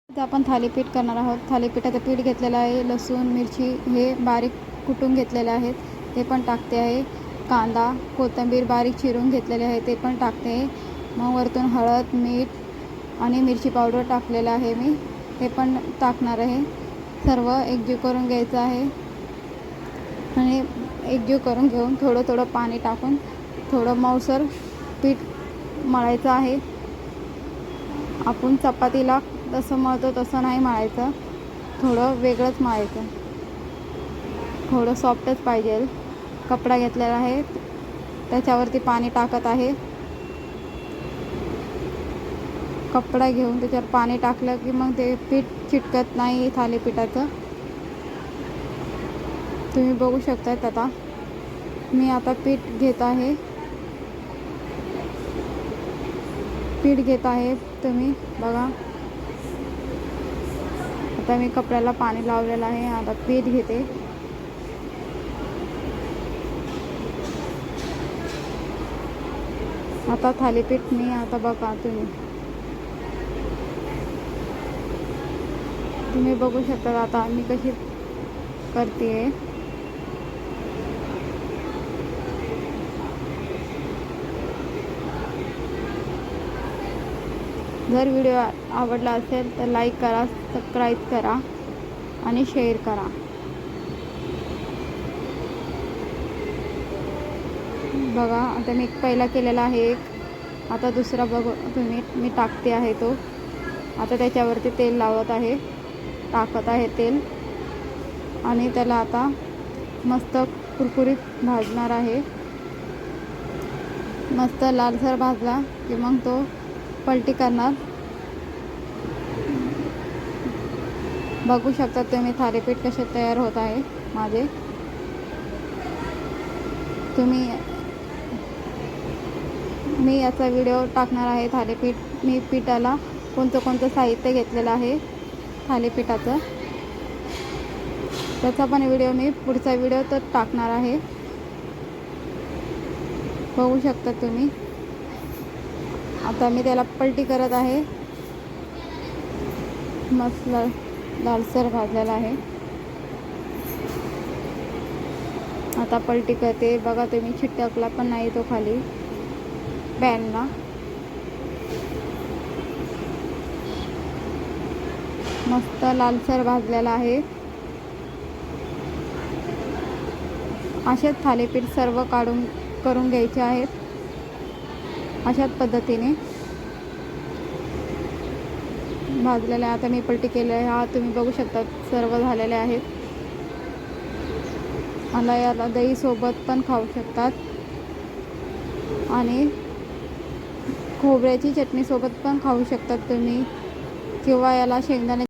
आता आपण थालीपीठ करणार आहोत। थालीपीठाचं पीठ घेतलेलं आहे, लसूण मिरची हे बारीक कुटून घेतलेले आहेत ते पण टाकते आहे। कांदा कोथिंबीर बारीक चिरून घेतलेले आहे ते पण टाकते आहे। मग वरतून हळद मीठ आणि मिरची पावडर टाकलेलं आहे मी, ते पण टाकणार आहे। सर्व एकजीव करून घ्यायचं आहे आणि एकजीव करून घेऊन थोडं थोडं पाणी टाकून थोडं मऊसर पीठ मळायचं आहे। आपण चपातीला जसं मळतो तसं नाही मळायचं, थोडं वेगळंच मळायचं, थोडं सॉफ्टच पाहिजे। कपडा घेतलेला आहे त्याच्यावरती पाणी टाकत आहे। कपडा घेऊन त्याच्यावर पाणी टाकलं की मग ते पीठ चिटकत नाही थालीपीठाचं। तुम्ही बघू शकतात। आता मी पीठ घेत आहे, पीठ घेत आहे, तुम्ही बघा। आता मी कपड्याला पाणी लावलेलं आहे, आता पीठ घेते। आता थालीपीठ मी बघा तुम्ही बघू शकता आता मी कशी करते। जर व्हिडिओ आवडला असेल तर लाईक करा, सबस्क्राईब करा आणि शेअर करा। बघा आता मी पहिला केलेला आहे एक, आता दुसरा बघू तुम्ही मी टाकते आहे तो। आता त्याच्यावरती तेल लावत आहे, टाकत आहे तेल आणि त्याला आता मस्त कुरकुरीत भाजणार आहे। मस्त लालसर भाजला की मग तो पलटी करणार। बघू शकता तुम्ही थालीपीठ कसे तयार होत आहे माझे। मी याचा व्हिडिओ टाकणार आहे थालीपीठ मी पिठाला कोणतं साहित्य घेतलेलं आहे थालीपीठाचं, त्याचा पण व्हिडिओ मी पुढचा व्हिडिओ तर टाकणार आहे। बघू शकता तुम्ही। आता मी त्याला पलटी करत आहे, मस्त लालसर भाजलेला आहे। आता पलटी करते, बघा तुम्ही चिटकला पण नाही तो खाली पॅनला। मस्त लालसर भाजलेला आहे। असेच थालीपीठ सर्व करून घ्यायचे आहेत, अशाच पद्धतीने भाजलेले। आता मी पलटी केले आहे, तुम्ही बघू शकता सर्व झालेले आहेत। मला याला दही सोबत पण खाऊ शकतात आणि खोबऱ्याची चटणी सोबत पण खाऊ शकतात तुम्ही, किंवा याला शेंगदाणे